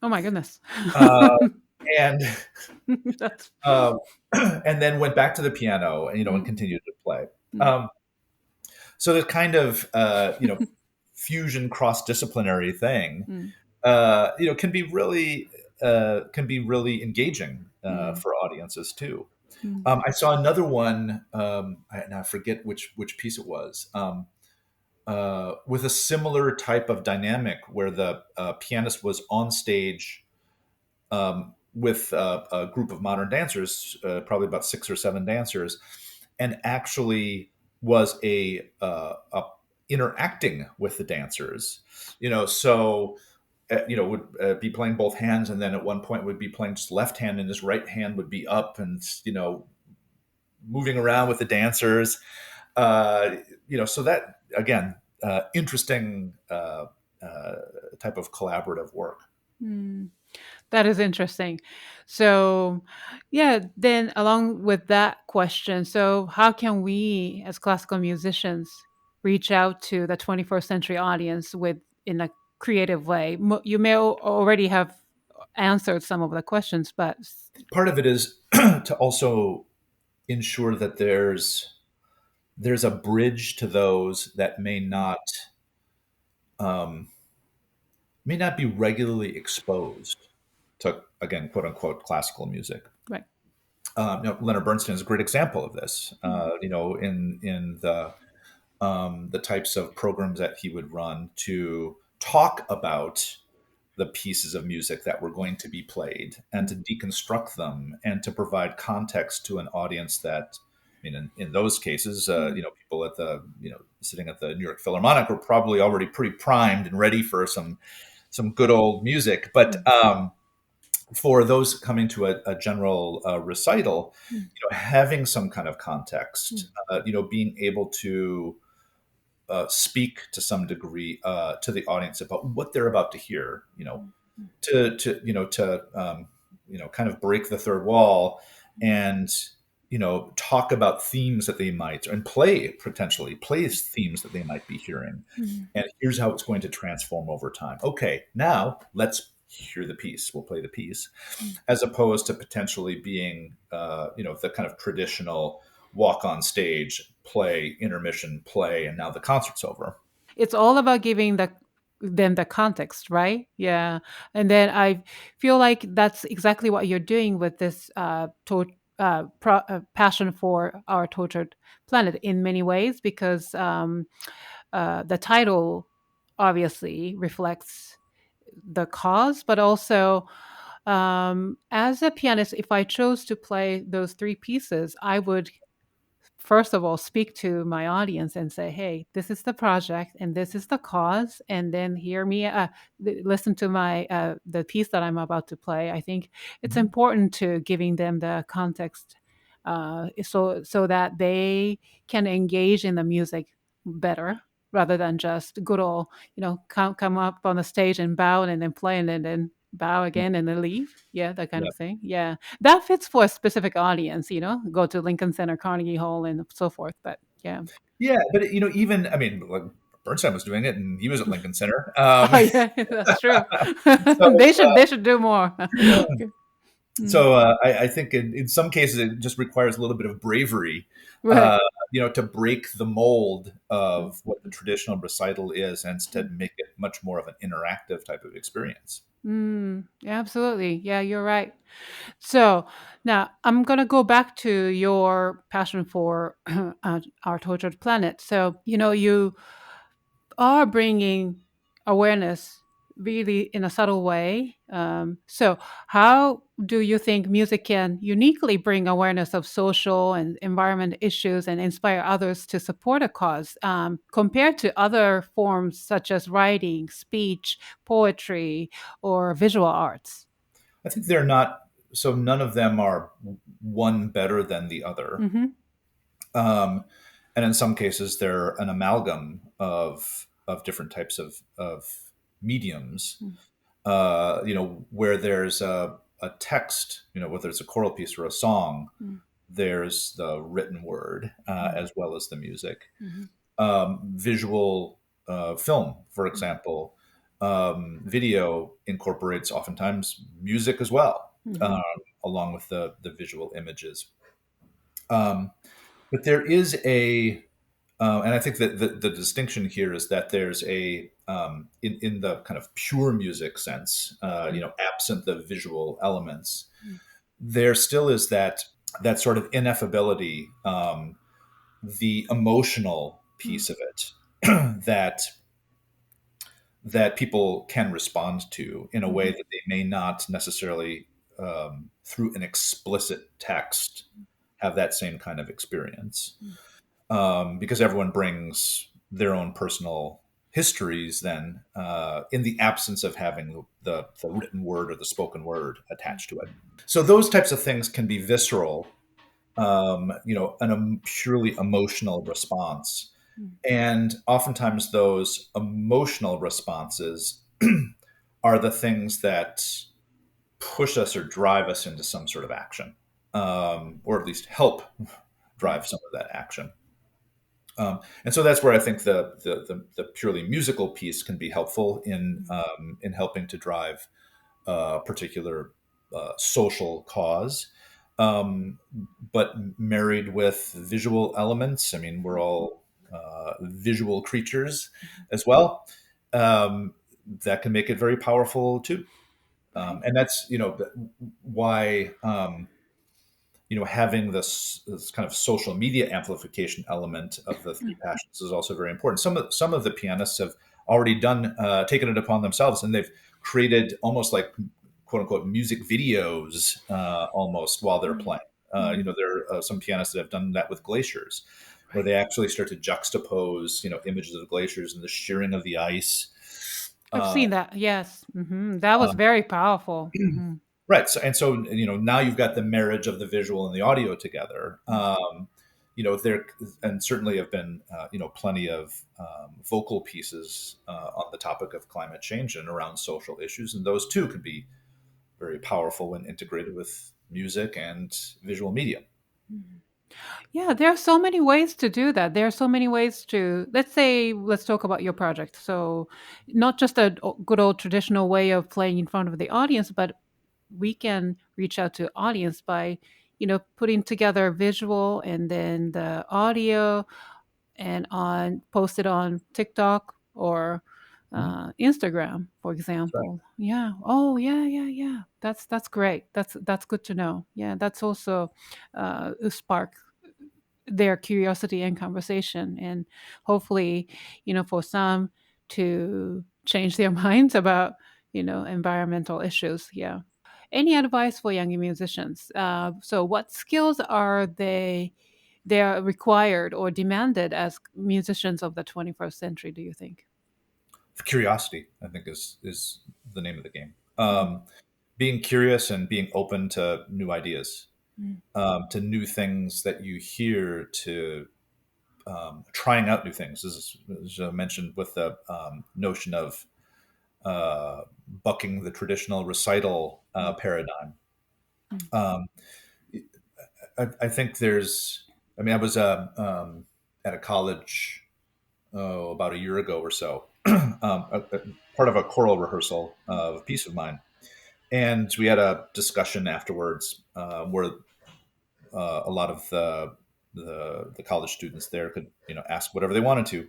A: Oh my goodness.
B: Uh, and
A: That's
B: uh, and then went back to the piano and and
A: mm.
B: continued to play.
A: Mm.
B: Um, so this kind of fusion cross disciplinary thing
A: Mm.
B: can be really engaging
A: Mm.
B: for audiences too.
A: Mm.
B: I saw another one. I forget which piece it was. With a similar type of dynamic, where the pianist was on stage with a group of modern dancers, probably about 6 or 7 dancers, and actually was a interacting with the dancers. So would be playing both hands, and then at one point would be playing just left hand, and his right hand would be up, and moving around with the dancers. So that again, interesting type of collaborative work.
A: Mm. That is interesting. So, yeah, then along with that question, so how can we as classical musicians reach out to the 21st century audience with in a creative way? You may already have answered some of the questions, but
B: Part of it is to also ensure that there's a bridge to those that um, may not be regularly exposed to, again, quote unquote classical music.
A: right.
B: Leonard Bernstein is a great example of this.
A: Mm.
B: In the types of programs that he would run to talk about the pieces of music that were going to be played and to deconstruct them and to provide context to an audience that, I mean, in those cases, people at the, sitting at the New York Philharmonic were probably already pretty primed and ready for some good old music. But
A: Mm.
B: for those coming to a general recital,
A: Mm.
B: having some kind of
A: Mm.
B: context, being able to speak to some degree to the audience about what they're about to hear,
A: Mm.
B: to kind of break the third wall and talk about themes that they might, and potentially plays themes that they might be hearing.
A: Mm.
B: And here's how it's going to transform over time. Okay, now let's hear the piece. We'll play the piece,
A: Mm.
B: as opposed to potentially being, the kind of traditional walk on stage, play, intermission, play, and now the concert's over.
A: It's all about giving them the context, right? Yeah. And then I feel like that's exactly what you're doing with this passion for our tortured planet in many ways, because the title obviously reflects the cause, but also as a pianist, if I chose to play those three pieces, I would first of all speak to my audience and say, hey, this is the project and this is the cause, and then hear me listen to my the piece that I'm about to play. I think it's
B: Mhm.
A: important to giving them the context, so that they can engage in the music better, rather than just good old, come up on the stage and bow and then play and then bow again and then leave. Yeah, that kind
B: Yeah.
A: of thing. Yeah, that fits for a specific audience, go to Lincoln Center, Carnegie Hall, and so forth. But yeah.
B: Yeah, but even, I mean, like, Bernstein was doing it, and he was at Lincoln Center.
A: Oh yeah, that's true.
B: So,
A: they should do more. Okay. Mm.
B: I think in some cases it just requires a little bit of bravery,
A: Right.
B: uh, to break the mold
A: Mm.
B: of what the traditional recital is, and instead make it much more of an interactive type of experience.
A: Absolutely. Yeah, you're right. So now I'm going to go back to your passion for our tortured planet. So, you are bringing awareness really in a subtle way. So, how do you think music can uniquely bring awareness of social and environment issues and inspire others to support a cause, compared to other forms such as writing, speech, poetry, or visual arts?
B: I think they're not, so none of them are one better than the other.
A: Mm-hmm.
B: Um, and in some cases, they're an amalgam of different types of mediums. Where there's a text, whether it's a choral piece or a song, there's the written word, as well as the music.
A: Mm-hmm.
B: Visual film, for example, video incorporates oftentimes music as well,
A: Mm-hmm.
B: um, along with the visual images. Um, but there is and I think that the distinction here is that there's in the kind of pure music sense, absent the visual elements, there still is that sort of ineffability, the emotional piece of it that people can respond to in a way
A: Mm-hmm.
B: that they may not necessarily, through an explicit text, have that same kind of experience, because everyone brings their own personal histories then, in the absence of having the written word or the spoken word attached to it. So those types of things can be visceral, an purely emotional response. And oftentimes those emotional responses are the things that push us or drive us into some sort of action, or at least help drive some of that action. And so that's where I think the purely musical piece can be helpful in helping to drive a particular social cause, um, but married with visual elements. I mean, we're all visual creatures as well. Um, that can make it very powerful too.
A: Right.
B: And that's why, having this kind of social media amplification element of the three passions is also very important. Some of the pianists have already taken it upon themselves, and they've created almost like quote unquote music videos, almost while they're playing. There are some pianists that have done that with Glaciers, where
A: Right.
B: they actually start to juxtapose, images of glaciers and the shearing of the ice.
A: I've
B: Uh,
A: seen that. Yes. That was
B: um,
A: very powerful. Mm-hmm.
B: Right. So now you've got the marriage of the visual and the audio together. There and certainly have been plenty of vocal pieces on the topic of climate change and around social issues, and those too can be very powerful when integrated with music and visual media.
A: Mhm. Yeah, there are so many ways to do that. There are so many ways to, let's say, let's talk about your project. So, not just a good old traditional way of playing in front of the audience, but we can reach out to audience by, putting together visual and then the audio and on post it on TikTok or
B: Mhm.
A: Instagram, for
B: That's right.
A: example. Yeah. Oh, yeah, yeah, yeah. That's great. That's good to know. Yeah, that's also spark their curiosity and conversation, and hopefully, for some to change their minds about environmental issues. Yeah. Any advice for younger musicians? So, what skills are they are required or demanded as musicians of the 21st century, do you think?
B: Curiosity, I think, is the name of the game.
A: Mm,
B: Being curious and being open to new ideas,
A: mm,
B: to new things that you hear, to trying out new things. This is, as I mentioned, with the notion of bucking the traditional recital
A: mm,
B: paradigm.
A: mm,
B: Um, I think there's. I mean, I was at a college about a year ago or so, part of a choral rehearsal of a piece of mine, and we had a discussion afterwards where a lot of the college students there could ask whatever they wanted to,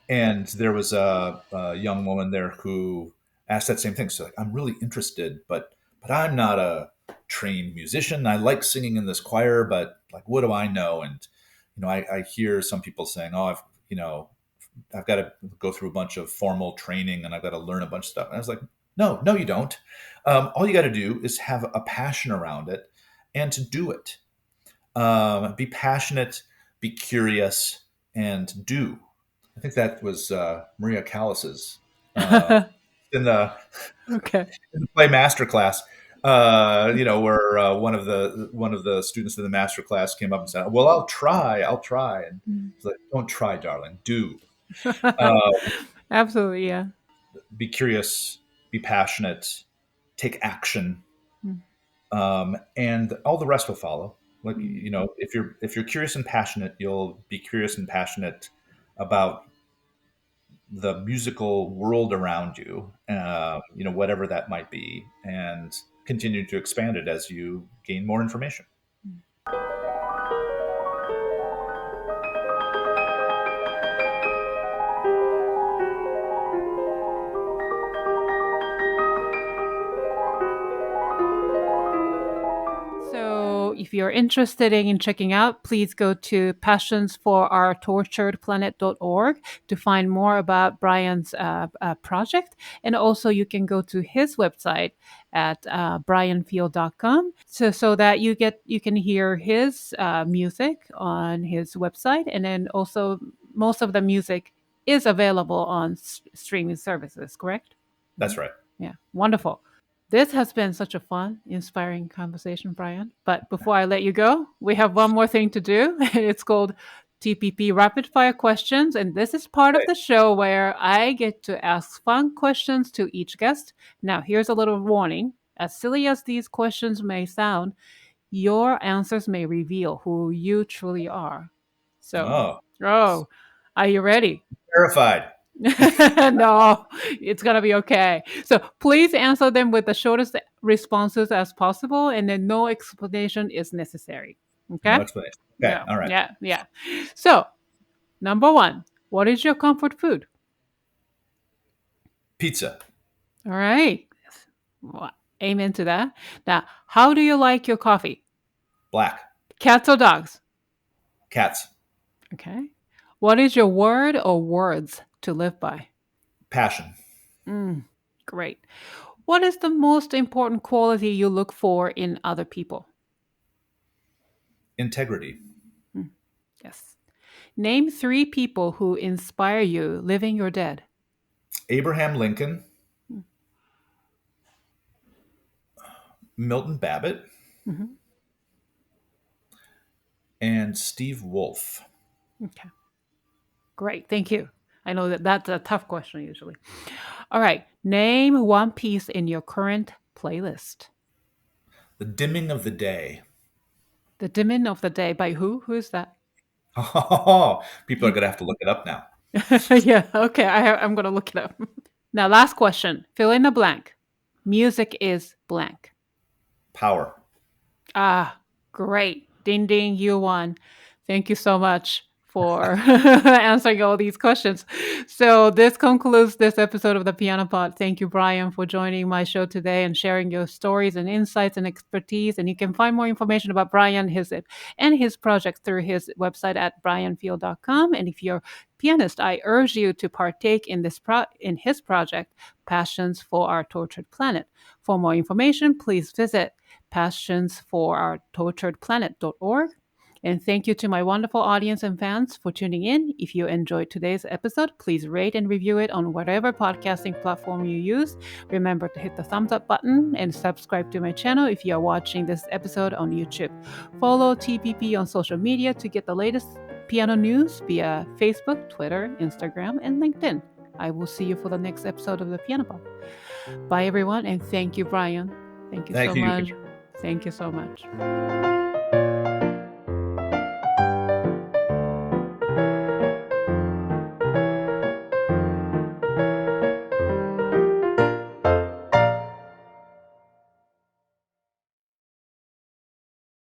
B: and there was a young woman there who asked that same thing. So like, I'm really interested, but I'm not a trained musician. I like singing in this choir, but like, what do I know? And I hear some people saying, "Oh, I've got to go through a bunch of formal training and I've got to learn a bunch of stuff." And I was like, "No, no, you don't. All you got to do is have a passion around it and to do it. Be passionate, be curious, and do." I think that was Maria Callas's uh,
A: mm.
B: in the
A: Okay.
B: play masterclass. Where one of the students in the master class came up and said, "Well, I'll try," and
A: Mm.
B: it's like, "Don't try, darling. Do. Uh,
A: Absolutely, yeah.
B: be curious, be passionate, take action,
A: Mm,
B: and all the rest will follow." Like,
A: mm,
B: if you're curious and passionate, you'll be curious and passionate about the musical world around you, whatever that might be, and continue to expand it as you gain more information.
A: mm. So, if you're interested in checking out, please go to passionsforourtorturedplanet.org to find more about Brian's project. And also, you can go to his website at brianfield.com so that you can hear his music on his website. And then also, most of the music is available on streaming services, correct?
B: That's
A: Mhm.
B: right.
A: Yeah, wonderful. This has been such a fun, inspiring conversation, Brian. But before I let you go, we have one more thing to do. It's called TPP Rapid Fire Questions. And this is part of
B: Okay.
A: the show where I get to ask fun questions to each guest. Now, here's a little warning. As silly as these questions may sound, your answers may reveal who you truly are. So,
B: Oh,
A: oh, are you ready?
B: terrified.
A: No, it's gonna be okay. So please answer them with the shortest responses as possible, and then no explanation is necessary. Okay?
B: No explanation. Okay.
A: Yeah,
B: All right.
A: yeah, yeah. So, number one, what is your comfort food?
B: Pizza.
A: All right. Well, amen to that. Now, how do you like your coffee?
B: Black.
A: Cats or dogs?
B: Cats.
A: Okay. What is your word or words to live by?
B: Passion.
A: Mm, great. What is the most important quality you look for in other people?
B: Integrity.
A: Mm, yes. Name three people who inspire you, living or dead.
B: Abraham Lincoln.
A: Mm,
B: Milton Babbitt.
A: mhm.
B: And Steve Wolf.
A: Okay, great. Thank you. I know that that's a tough question usually. All right. Name one piece in your current playlist.
B: The Dimming of the Day.
A: The Demon of the Day by who? Who is that?
B: Oh, people are going to have to look it up now.
A: Yeah, okay. I'm going to look it up. Now, last question. Fill in the blank. Music is blank.
B: Power.
A: Ah, great. Ding ding, you won. Thank you so much for answering all these questions. So, this concludes this episode of the Piano Pod. Thank you, Brian, for joining my show today and sharing your stories and insights and expertise. And you can find more information about Brian and his project through his website at brianfield.com. And if you're a pianist, I urge you to partake in in his project, Passions for Our Tortured Planet. For more information, please visit passionsforourtorturedplanet.org. And thank you to my wonderful audience and fans for tuning in. If you enjoyed today's episode, please rate and review it on whatever podcasting platform you use. Remember to hit the thumbs up button and subscribe to my channel if you are watching this episode on YouTube. Follow TPP on social media to get the latest piano news via Facebook, Twitter, Instagram, and LinkedIn. I will see you for the next episode of the Piano Pod. Bye, everyone, and thank you, Brian. Thank you
B: Thank
A: so
B: you.
A: much. Thank you so much.